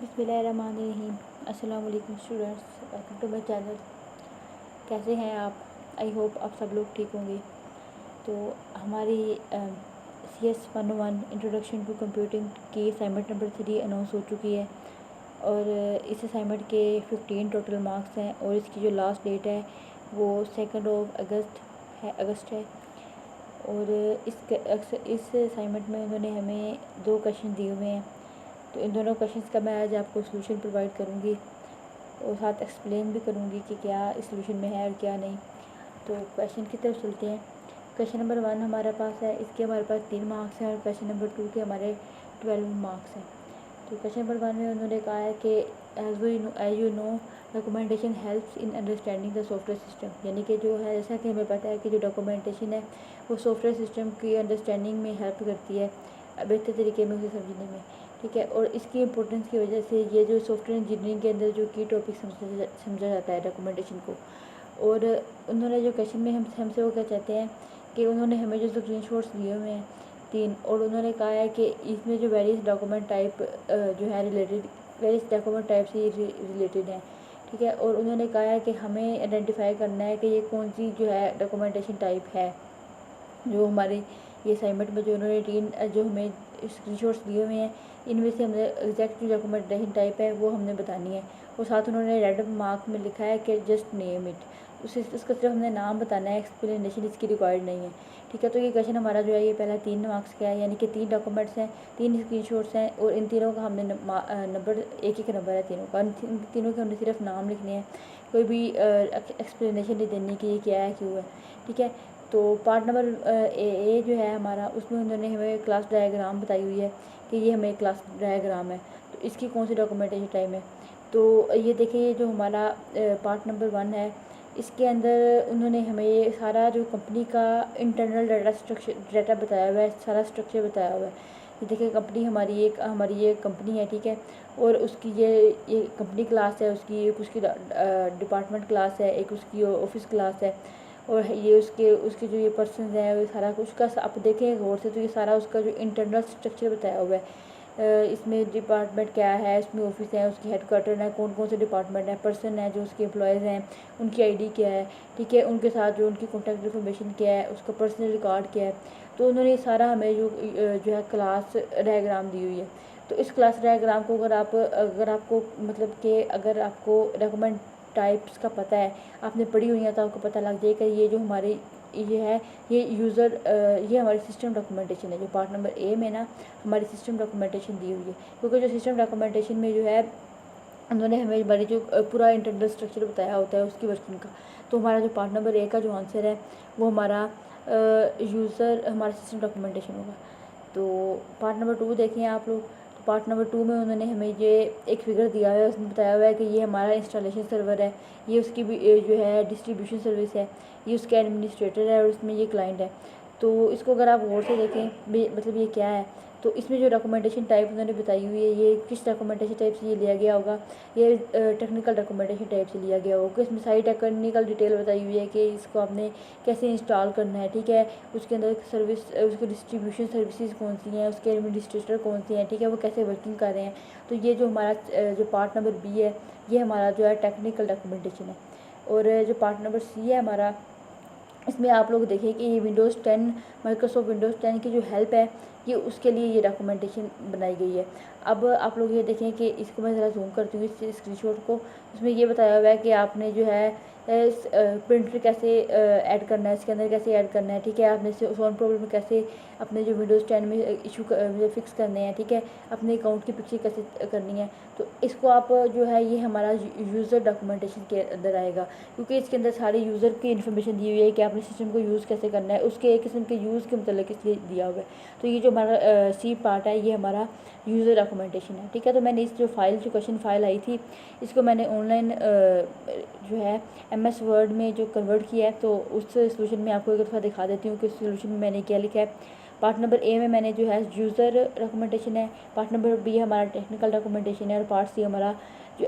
बिस्मिल्लाहिर्रहमानिर्रहीम। अस्सलाम वालेकुम students, welcome to my channel. कैसे हैं आप? आई होप आप सब लोग ठीक होंगे। तो हमारी CS 101 इंट्रोडक्शन टू कंप्यूटिंग की असाइनमेंट नंबर 3 अनाउंस हो चुकी है और इस असाइनमेंट के 15 टोटल मार्क्स हैं और इसकी जो लास्ट डेट है वो 2 अगस्त है। और इस असाइनमेंट में उन्होंने हमें 2 क्वेश्चन दिए हुए हैं, तो इन दोनों क्वेश्चंस का मैं आज आपको सलूशन प्रोवाइड करूँगी और साथ एक्सप्लेन भी करूँगी कि क्या इस सलूशन में है और क्या नहीं। तो क्वेश्चन की तरफ चलते हैं। क्वेश्चन नंबर 1 हमारे पास है, इसके हमारे पास 3 मार्क्स हैं और क्वेश्चन नंबर 2 के हमारे 12 मार्क्स हैं। तो क्वेश्चन नंबर 1 में उन्होंने कहा है कि as you know documentation helps in understanding the software system, यानी कि जो है जैसा कि हमें पता है कि जो डॉक्यूमेंटेशन है वो सॉफ्टवेयर सिस्टम की अंडरस्टैंडिंग में हेल्प करती है, बेहतर तरीके में उसे समझने में। ठीक है, और इसकी इम्पोर्टेंस की वजह से ये जो सॉफ्टवेयर इंजीनियरिंग के अंदर जो की टॉपिक समझा जाता है डॉक्यूमेंटेशन को। और उन्होंने जो क्वेश्चन में हमसे वो क्या चाहते हैं कि उन्होंने हमें जो स्क्रीन शॉट्स दिए हुए हैं 3, और उन्होंने कहा है कि इसमें जो वेरियस डॉक्यूमेंट टाइप जो है वेरियस डॉक्यूमेंट टाइप से रिलेटेड हैं। ठीक है, और उन्होंने कहा है कि हमें आइडेंटिफाई करना है कि ये कौन सी जो है डॉक्यूमेंटेशन टाइप है। जो हमारी ये असाइनमेंट में जो उन्होंने 3 जो हमें स्क्रीनशॉट्स दिए हुए हैं, इनमें से हमने एग्जैक्ट जो डॉक्यूमेंटेशन टाइप है वो हमने बतानी है। और साथ उन्होंने रेड मार्क में लिखा है कि जस्ट नेम इट, उसका सिर्फ हमने नाम बताना है, एक्सप्लेनेशन इसकी रिक्वायर्ड नहीं है। ठीक है, तो ये क्वेश्चन हमारा जो है ये पहला 3 मार्क्स का है, यानी कि 3 डॉक्यूमेंट्स हैं, 3 स्क्रीनशॉट्स हैं और इन तीनों का हमने नंबर एक नंबर है तीनों का, तीनों के हमने सिर्फ नाम लिखने हैं, कोई भी एक्सप्लेनेशन नहीं देनी कि ये क्या है क्यों है। ठीक है, तो पार्ट नंबर ए जो है हमारा, उसमें उन्होंने हमें क्लास डायग्राम बताई हुई है कि ये हमें क्लास डायग्राम है, तो इसकी कौन सी डॉक्यूमेंटेशन टाइम है। तो ये देखिए, ये जो हमारा पार्ट नंबर 1 है, इसके अंदर उन्होंने हमें ये सारा जो कंपनी का इंटरनल डाटा बताया हुआ है, सारा स्ट्रक्चर बताया हुआ है। ये देखिए, कंपनी हमारी ये कंपनी है। ठीक है, और उसकी ये कंपनी क्लास है, उसकी डिपार्टमेंट क्लास है, एक उसकी ऑफिस क्लास है, और ये उसके जो ये पर्सन हैं वो सारा कुछ का आप देखें गौर से तो ये सारा उसका जो इंटरनल स्ट्रक्चर बताया हुआ है। इसमें डिपार्टमेंट क्या है, इसमें ऑफिस है, उसकी हेडक्वार्टर है, कौन कौन से डिपार्टमेंट है, पर्सन है जो उसके एम्प्लॉयज़ हैं, उनकी आईडी क्या है। ठीक है, उनके साथ जो उनकी कॉन्टैक्ट इन्फॉर्मेशन क्या है, उसका पर्सनल रिकॉर्ड क्या है। तो उन्होंने सारा हमें जो है क्लास डायग्राम दी हुई है। तो इस क्लास डायग्राम को अगर आपको मतलब कि अगर आपको डॉक्यूमेंट टाइप्स का पता है, आपने पढ़ी हुई है, तो आपको पता लग जाएगा ये जो हमारी ये है ये हमारी सिस्टम डॉक्यूमेंटेशन है। जो पार्ट नंबर ए में ना हमारी सिस्टम डॉक्यूमेंटेशन दी हुई है, क्योंकि जो सिस्टम डॉक्यूमेंटेशन में जो है उन्होंने हमें हमारी जो पूरा इंटरनल स्ट्रक्चर बताया होता है उसकी वर्किंग का। तो हमारा जो पार्ट नंबर ए का जो आंसर है वो हमारा हमारा सिस्टम डॉक्यूमेंटेशन होगा। तो पार्ट नंबर 2 देखें आप लोग। तो पार्ट नंबर 2 में उन्होंने हमें ये एक फिगर दिया हुआ है, उसमें बताया हुआ है कि ये हमारा इंस्टॉलेशन सर्वर है, ये उसकी भी जो है डिस्ट्रीब्यूशन सर्विस है, ये उसका एडमिनिस्ट्रेटर है और उसमें ये क्लाइंट है। तो इसको अगर आप गौर से देखें मतलब ये क्या है, तो इसमें जो डॉक्यूमेंटेशन टाइप उन्होंने बताई हुई है, ये किस डॉक्यूमेंटेशन टाइप से ये लिया गया होगा, ये टेक्निकल डॉक्यूमेंटेशन टाइप से लिया गया होगा। इसमें सारी टेक्निकल डिटेल बताई हुई है कि इसको आपने कैसे इंस्टॉल करना है। ठीक है, उसके अंदर सर्विस, उसकी डिस्ट्रीब्यूशन सर्विसेज कौन सी हैं, उसके एडमिनिस्ट्रेटर कौन सी हैं, ठीक है, वो कैसे वर्किंग कर रहे हैं। तो ये जो हमारा जो पार्ट नंबर बी है, ये हमारा जो है टेक्निकल डॉक्यूमेंटेशन है। और जो पार्ट नंबर सी है हमारा, इसमें आप लोग देखें कि ये विंडोज़ 10 माइक्रोसॉफ्ट विंडोज़ 10 की जो हेल्प है, ये उसके लिए ये डॉक्यूमेंटेशन बनाई गई है। अब आप लोग ये देखें कि इसको मैं ज़रा जूम करती हूँ इस स्क्रीनशॉट को। इसमें ये बताया हुआ है कि आपने जो है प्रिंटर कैसे ऐड करना है, इसके अंदर कैसे ऐड करना है। ठीक है, आपने साउंड प्रॉब्लम कैसे अपने जो विंडोज़ 10 में इशू फिक्स करने हैं। ठीक है, अपने अकाउंट की पिक्चर कैसे करनी है। तो इसको आप जो है ये हमारा यूज़र डॉक्यूमेंटेशन के अंदर आएगा, क्योंकि इसके अंदर सारी यूज़र की इन्फॉर्मेशन दी हुई है कि आपने सिस्टम को यूज़ कैसे करना है, उसके एक किस्म के यूज़ के मतलब इसलिए दिया हुआ है। तो ये जो हमारा सी पार्ट है, ये हमारा यूज़र डॉक्यूमेंटेशन है। ठीक है, तो मैंने इस जो क्वेश्चन फाइल आई थी, इसको मैंने ऑनलाइन जो है MS वर्ड में जो कन्वर्ट किया है, तो उस सोल्यूशन में आपको एक दफ़ा दिखा देती हूँ कि उस सोल्यूशन में मैंने क्या लिखा है। पार्ट नंबर ए में मैंने जो है यूज़र डॉक्यूमेंटेशन है, पार्ट नंबर बी हमारा टेक्निकल डॉक्यूमेंटेशन है और पार्ट सी हमारा जो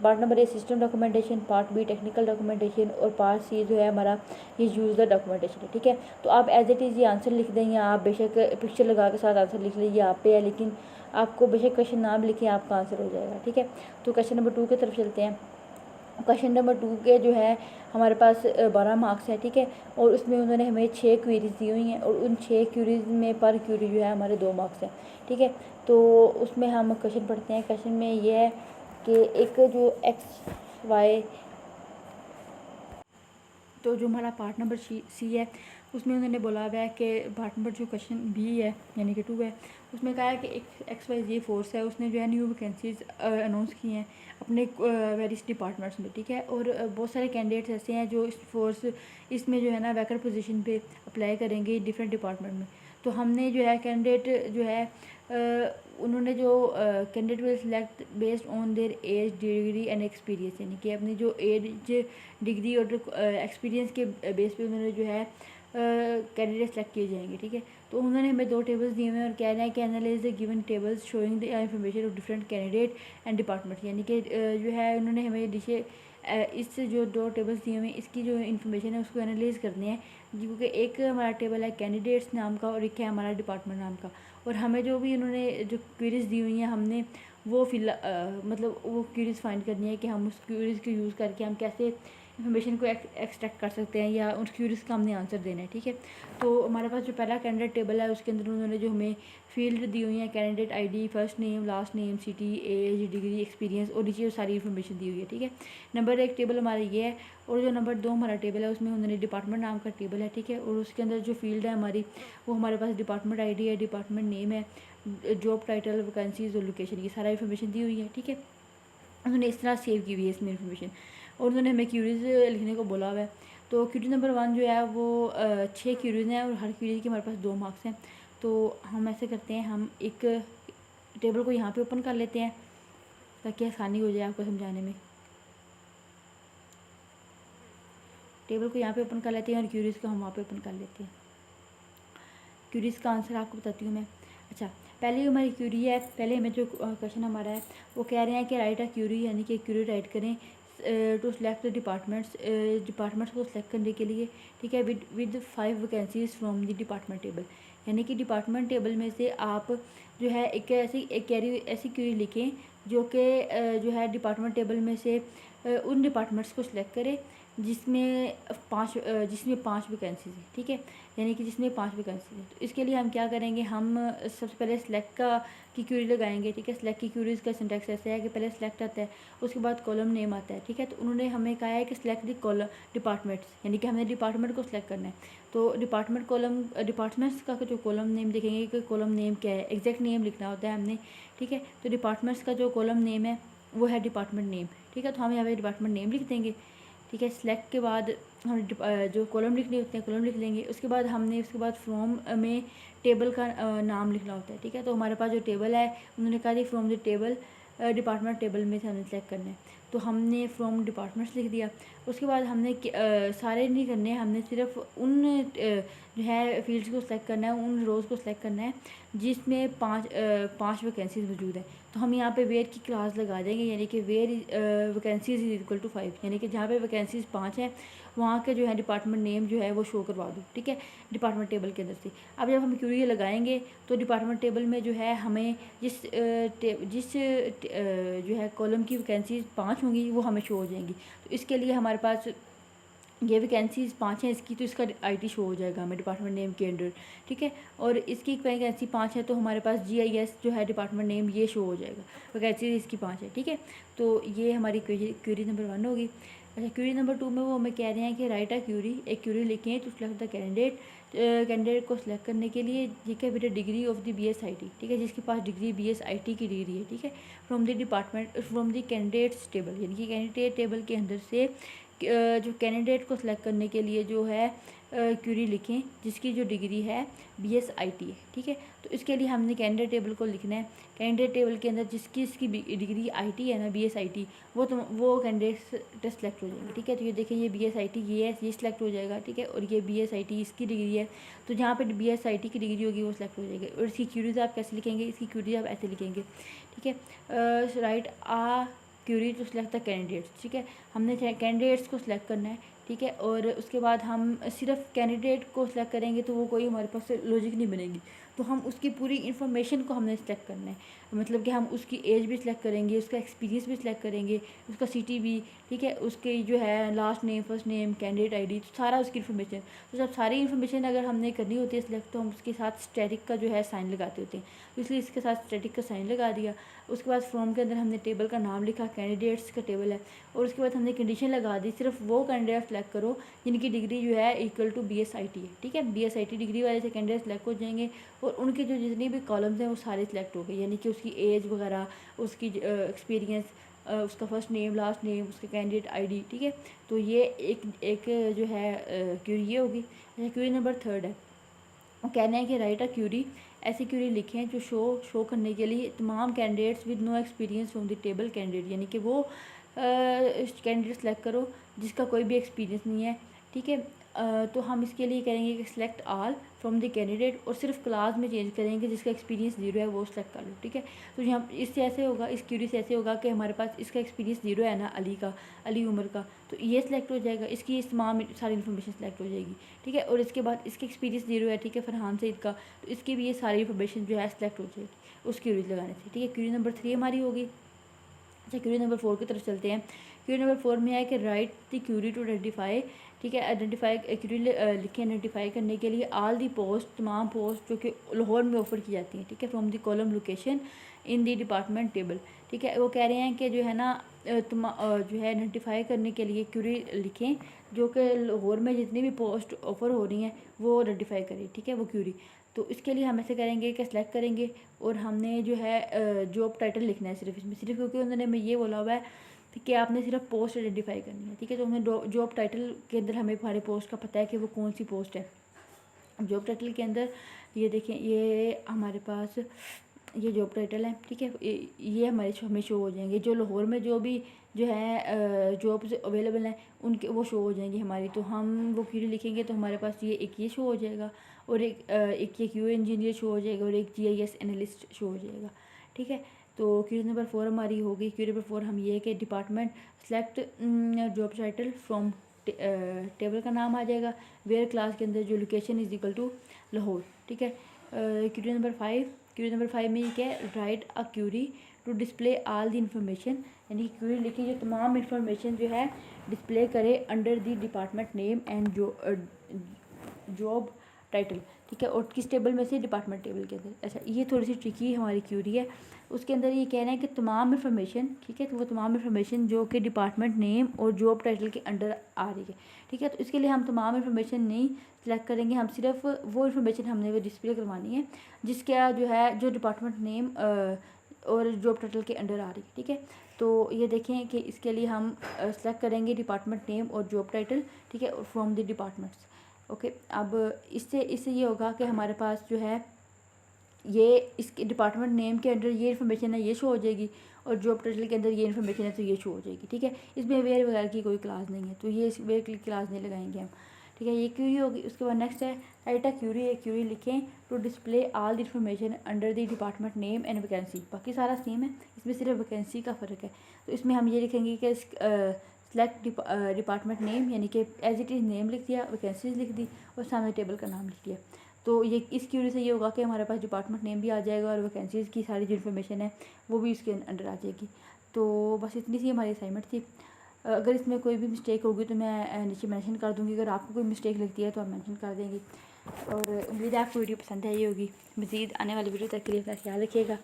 part number A system documentation, part B technical documentation और पार्ट सी जो है हमारा ये यूज़र डॉक्यूमेंटेशन है। ठीक है, तो आप एज इट इज़ ये आंसर लिख दें या आप बेशक पिक्चर लगा के साथ आंसर लिख लीजिए, आप पे है, लेकिन आपको बेशक क्वेश्चन नाम लिखें, आपका आंसर हो जाएगा। ठीक है, तो क्वेश्चन नंबर 2 की तरफ चलते हैं। क्वेश्चन नंबर 2 के जो है हमारे पास 12 मार्क्स है। ठीक है, और उसमें उन्होंने हमें 6 क्वेरीज दी हुई हैं और उन 6 क्वेरीज में पर क्वेरी जो है हमारे 2 मार्क्स हैं। ठीक है, तो उसमें हम क्वेश्चन पढ़ते हैं। क्वेश्चन में ये है कि एक जो एक्स वाई, तो जो हमारा पार्ट नंबर सी है उसमें उन्होंने बोला हुआ है कि पार्ट नंबर जो क्वेश्चन बी है यानी कि 2 है, उसमें कहा है कि एक एक्स वाई जी फोर्स है, उसने जो है न्यू वैकेंसीज अनाउंस की हैं अपने वेरियस डिपार्टमेंट्स में। ठीक है, और बहुत सारे कैंडिडेट्स ऐसे हैं जो इस फोर्स इसमें जो है ना वैकेंट पोजीशन पे अप्लाई करेंगे डिफरेंट डिपार्टमेंट में। तो हमने जो है कैंडिडेट जो है उन्होंने जो candidate will select based on their age, degree and experience, यानी कि अपनी जो एज, डिग्री और एक्सपीरियंस के बेस पे उन्होंने जो है कैंडिडेट सेलेक्ट किए जाएंगे। ठीक है, तो उन्होंने हमें 2 टेबल्स दिए हुए हैं और कह रहे हैं कि analyse the given tables showing the information of different candidate and department, यानी कि जो है उन्होंने हमें नीचे इस जो 2 टेबल्स दिए हुए हैं इसकी जो इन्फॉर्मेशन है उसको एनालाइज करने हैं, क्योंकि एक हमारा टेबल है कैंडिडेट्स नाम का और एक है हमारा डिपार्टमेंट नाम का। और हमें जो भी उन्होंने जो क्वेरीज दी हुई हैं हमने वो मतलब वो क्वेरीज फाइंड करनी है कि हम उस क्वेरीज को यूज़ करके हम कैसे इन्फॉर्मेशन को एक्सट्रैक्ट कर सकते हैं या उस क्वेरीज का हमने आंसर देना है। ठीक है, तो हमारे पास जो पहला कैंडिडेट टेबल है उसके अंदर उन्होंने जो हमें फील्ड दी हुई है candidate ID, first name, last name, city, age, degree, experience और नीचे सारी इन्फॉर्मेशन दी हुई है। ठीक है, नंबर 1 टेबल हमारा ये है और जो नंबर 2 हमारा टेबल है उसमें उन्होंने डिपार्टमेंट नाम का टेबल है। ठीक है, और उसके अंदर जो फील्ड है हमारी वो हमारे पास डिपार्टमेंट आईडी है, डिपार्टमेंट नेम है, जॉब टाइटल, वैकेंसीज और लोकेशन, ये सारा इन्फॉर्मेशन दी हुई है। ठीक है, उन्होंने इस तरह सेव की हुई है इसमें इन्फॉर्मेशन और उन्होंने हमें क्यूरीज लिखने को बोला हुआ है। तो क्यूरी नंबर 1 जो है वो 6 क्यूरीज हैं और हर क्यूरी के हमारे पास 2 मार्क्स हैं। तो हम ऐसे करते हैं, हम एक टेबल को यहाँ पे ओपन कर लेते हैं ताकि आसानी हो जाए आपको समझाने में। टेबल को यहाँ पे ओपन कर लेते हैं और क्यूरीज को हम वहाँ पे ओपन कर लेते हैं। क्यूरीज का आंसर आपको बताती हूँ मैं। अच्छा, पहले हमारी क्यूरी है, पहले हमें जो क्वेश्चन हमारा है वो कह रहे हैं कि राइट अ क्यूरी, यानी कि क्यूरी राइट करें टू सेलेक्ट द डिपार्टमेंट्स को सेलेक्ट करने के लिए। ठीक है, with 5 vacancies from the department table, यानी कि डिपार्टमेंट टेबल में से आप जो है एक ऐसी क्यूरी लिखें जो कि जो है डिपार्टमेंट टेबल में से उन डिपार्टमेंट्स को सिलेक्ट करें जिसमें 5 वैकेंसीज हैं। ठीक है, यानी कि जिसमें 5 वैकेंसीज हैं। तो इसके लिए हम क्या करेंगे, हम सबसे पहले सिलेक्ट की क्यूरी लगाएंगे। ठीक है, सिलेक्ट की क्यूरीज का सिंटैक्स ऐसा है कि पहले सिलेक्ट आता है, उसके बाद कॉलम नेम आता है। ठीक है, तो उन्होंने हमें कहा है कि सिलेक्ट दी कॉलम डिपार्टमेंट्स, यानी कि हमने डिपार्टमेंट को सिलेक्ट करना है। तो डिपार्टमेंट्स का जो कॉलम नेम देखेंगे कि कॉलम नेम क्या है, एग्जैक्ट नेम लिखना होता है हमने। ठीक है, तो डिपार्टमेंट्स का जो कॉलम नेम है वो है डिपार्टमेंट नेम। ठीक है, तो हम यहाँ पे डिपार्टमेंट नेम लिख देंगे। ठीक है, सिलेक्ट के बाद हम जो कॉलम लिखने होते हैं कॉलम लिख लेंगे। उसके बाद हमने उसके बाद फ्रॉम में टेबल का नाम लिखना होता है। ठीक है, तो हमारे पास जो टेबल है उन्होंने कहा थी from the table department table में से हमने सेलेक्ट करना है, तो हमने फ्रॉम डिपार्टमेंट्स लिख दिया। उसके बाद हमने सारे नहीं करने, हमने सिर्फ उन जो है फील्ड्स को सिलेक्ट करना है, उन रोज़ को सिलेक्ट करना है जिसमें 5 वैकेंसीज मौजूद है। तो हम यहाँ पे वेयर की क्लास लगा देंगे, यानी कि where vacancies is equal to 5, यानी कि जहाँ पे वैकेंसीज 5 है वहाँ के जो है डिपार्टमेंट नेम जो है वो शो करवा दो। ठीक है, डिपार्टमेंट टेबल के अंदर से। अब जब हम क्यूरी लगाएंगे तो डिपार्टमेंट टेबल में जो है हमें जिस जो है कॉलम की वैकेंसीज 5 होंगी वो हमें शो हो जाएंगी। तो इसके लिए हमारे पास ये वैकेंसीज 5 हैं इसकी, तो इसका आईटी शो हो जाएगा हमें डिपार्टमेंट नेम के अंडर। ठीक है, और इसकी वैकेंसी 5 है तो हमारे पास GIS जो है डिपार्टमेंट नेम ये शो हो जाएगा, वैकेंसीज इसकी 5 है। ठीक है, तो ये हमारी क्यूरी नंबर 1 होगी। अच्छा, क्यूरी नंबर 2 में वो हमें कह रहे हैं कि राइट अ क्यूरी, एक क्यूरी लिखें टू सिलेक्ट द कैंडिडेट को सिलेक्ट करने के लिए। ठीक है, with degree of the BS IT, ठीक है, जिसके पास डिग्री BS IT की डिग्री है। ठीक है, फ्रॉम द कैंडिडेट्स टेबल, यानी कि कैंडिडेट टेबल के अंदर से जो कैंडिडेट को सिलेक्ट करने के लिए जो है क्यूरी लिखें जिसकी जो डिग्री है BSIT है, ठीक है। तो इसके लिए हमने कैंडिडेट टेबल को लिखना है। कैंडिडेट टेबल के अंदर जिसकी इसकी डिग्री IT है ना, BSIT, वो कैंडिडेट सेलेक्ट हो जाएंगे, ठीक है। तो ये देखें, ये BSIT ये है, ये सिलेक्ट हो जाएगा, ठीक है। और ये BSIT इसकी डिग्री है, तो जहाँ पे BSIT की डिग्री होगी वो सिलेक्ट हो जाएगी। और इसकी क्यूरीज आप कैसे लिखेंगे, इसकी क्यूरीज आप ऐसे लिखेंगे, ठीक है। Write a query to select the candidates, ठीक है। हमने कैंडिडेट्स को सिलेक्ट करना है, ठीक है। और उसके बाद हम सिर्फ कैंडिडेट को सिलेक्ट करेंगे तो वो कोई हमारे पास लॉजिक नहीं बनेगी, तो हम उसकी पूरी इन्फॉर्मेशन को हमने सिलेक्ट करना है। मतलब कि हम उसकी एज भी सिलेक्ट करेंगे, उसका एक्सपीरियंस भी सिलेक्ट करेंगे, उसका सिटी भी, ठीक है। उसके जो है last name, first name, candidate ID, तो सारा उसकी इन्फॉर्मेशन। तो जब सारी इन्फॉर्मेशन अगर हमने करनी होती है सिलेक्ट, तो हम उसके साथ स्टैटिक का जो है साइन लगाते होते हैं, तो इसलिए इसके साथ स्टैटिक का साइन लगा दिया। उसके बाद फॉर्म के अंदर हमने टेबल का नाम लिखा, कैंडिडेट्स का टेबल है। और उसके बाद हमने कंडीशन लगा दी, सिर्फ वो कैंडिडेट सेलेक्ट करो जिनकी डिग्री जो है इक्वल टू BSIT है, ठीक है। BSIT डिग्री वाले से कैंडिडेट सेलेक्ट हो जाएंगे और उनके जो जितनी भी कॉलम्स हैं वो सारे सिलेक्ट हो गए, यानी कि उसकी एज वगैरह, उसकी एक्सपीरियंस, उसका फर्स्ट नेम, लास्ट नेम, उसका कैंडिडेट ID, ठीक है। तो ये एक जो है क्यूरी ये होगी। अच्छा, क्यूरी नंबर 3 है, वो कहना है कि राइट अ क्यूरी, ऐसी क्यूरी लिखें जो शो करने के लिए तमाम candidates with no experience from the table candidate, यानी कि वो कैंडिडेट सेलेक्ट करो जिसका कोई भी एक्सपीरियंस नहीं है, ठीक है। तो हम इसके लिए करेंगे कि select all from the candidate, और सिर्फ क्लास में चेंज करेंगे जिसका एक्सपीरियंस 0 है वो सिलेक्ट कर लो, ठीक है। तो यहाँ इससे ऐसे होगा, इस क्यूरी से ऐसे होगा कि हमारे पास इसका एक्सपीरियंस 0 है ना, अली उमर का, तो ये सिलेक्ट हो जाएगा, इसकी इस तमाम सारी इन्फॉर्मेशन सेलेक्ट हो जाएगी, ठीक है। और इसके बाद इसका एक्सपीरियंस 0 है, ठीक है, फरहान सईद का, तो इसकी भी ये सारी इन्फॉर्मेशन जो है सेलेक्ट हो जाएगी उस क्यूरी लगाने से, ठीक है। क्यूरी नंबर 3 हमारी होगी। अच्छा, क्यूरी नंबर 4 की तरफ चलते हैं। क्यूरी नंबर 4 में है कि write the query to identify, ठीक है। आइडेंटिफाई क्यूरी लिखें आइडेंटिफाई करने के लिए ऑल दी पोस्ट, तमाम पोस्ट जो कि लाहौर में ऑफर की जाती हैं, ठीक है, from the column location in the department table, ठीक है। वो कह रहे हैं कि जो है ना जो है आइडेंटिफाई करने के लिए क्यूरी लिखें जो कि लाहौर में जितनी भी पोस्ट ऑफर हो रही हैं वो आइडेंटिफाई करें, ठीक है, वो क्यूरी। तो इसके लिए हम ऐसे करेंगे कि सेलेक्ट करेंगे और हमने जो है जॉब टाइटल लिखना है सिर्फ इसमें, सिर्फ क्योंकि उन्होंने हमें ये बोला हुआ है कि आपने सिर्फ पोस्ट आइडेंटिफाई करनी है, ठीक है। तो हमें जॉब टाइटल के अंदर हमें हमारे पोस्ट का पता है कि वो कौन सी पोस्ट है। जॉब टाइटल के अंदर ये देखें, ये हमारे पास ये जॉब टाइटल है, ठीक है। ये हमारे हमें शो हो जाएंगे, जो लाहौर में जो भी जो है जॉब्स अवेलेबल हैं उनके वो शो हो जाएंगे हमारी। तो हम वो क्यूरी लिखेंगे तो हमारे पास ये शो हो जाएगा, और एक ये QA इंजीनियर शो हो जाएगा, और एक GIS एनालिस्ट शो हो जाएगा, ठीक है। तो क्यूरी नंबर 4 हमारी होगी। क्यूरी नंबर 4 हम ये कि department select job title from table का नाम आ जाएगा, वेयर क्लास के अंदर जो location is equal to Lahore, ठीक है। क्यूरी नंबर 5, क्यूरी नंबर 5 में ये क्या है, write a query to display all the information, यानी कि क्यूरी लिखी जो तमाम इन्फॉर्मेशन जो है डिस्प्ले करे under the department name and job title, ठीक है। और किस टेबल में से, डिपार्टमेंट टेबल के अंदर। अच्छा, ये थोड़ी सी ट्रिकी हमारी क्यूरी है। उसके अंदर ये कहना है कि तमाम इन्फॉर्मेशन, ठीक है, तो वो तमाम इन्फॉर्मेशन जो कि डिपार्टमेंट नेम और जॉब टाइटल के अंडर आ रही है, ठीक है। तो इसके लिए हम तमाम इन्फॉर्मेशन नहीं सेलेक्ट करेंगे, हम सिर्फ वो इन्फॉर्मेशन हमने वो डिस्प्ले करवानी है जिसका जो है जो डिपार्टमेंट नेम और जॉब टाइटल के अंडर आ रही है, ठीक है। तो ये देखें कि इसके लिए हम सेलेक्ट करेंगे डिपार्टमेंट नेम और जॉब टाइटल, ठीक है, फ्रॉम द डिपार्टमेंट्स, ओके। अब इससे ये होगा कि हमारे पास जो है ये इसके डिपार्टमेंट नेम के अंडर ये इन्फॉर्मेशन है, ये शो हो जाएगी, और जॉब टाइटल के अंदर ये इन्फॉर्मेशन है तो ये शो हो जाएगी, ठीक है। इसमें वेयर वगैरह की कोई क्लास नहीं है, तो ये इस वेयर की क्लास नहीं लगाएंगे हम, ठीक है। ये क्यूरी होगी। उसके बाद नेक्स्ट है राइट अ क्यूरी, एक क्यूरी लिखें to display all the information under the department name and vacancy, बाकी सारा सेम है, इसमें सिर्फ वैकेंसी का फ़र्क है। तो इसमें हम ये लिखेंगे कि सेलेक्ट डिपार्टमेंट नेम, यानी कि एज इट इज़ नेम लिख दिया, वैकेंसीज लिख दी और सामने टेबल का नाम लिख दिया। तो ये इस क्यूरी से ये होगा कि हमारे पास डिपार्टमेंट नेम भी आ जाएगा और वैकेंसीज़ की सारी जो इन्फॉर्मेशन है वो भी इसके अंडर आ जाएगी। तो बस इतनी सी हमारी असाइनमेंट थी। अगर इसमें कोई भी मिस्टेक होगी तो मैं नीचे मेंशन कर दूँगी, अगर आपको कोई मिस्टेक लगती है तो आप मेंशन कर देंगी। और उम्मीद है आपको वीडियो पसंद आई होगी। मज़ीद आने वाली वीडियो तक के लिए अपना ख्याल रखिएगा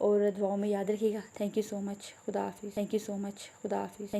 और दुआओं में याद रखिएगा। थैंक यू सो मच, खुदा हाफिज़। थैंक यू सो मच, खुदा हाफिज़।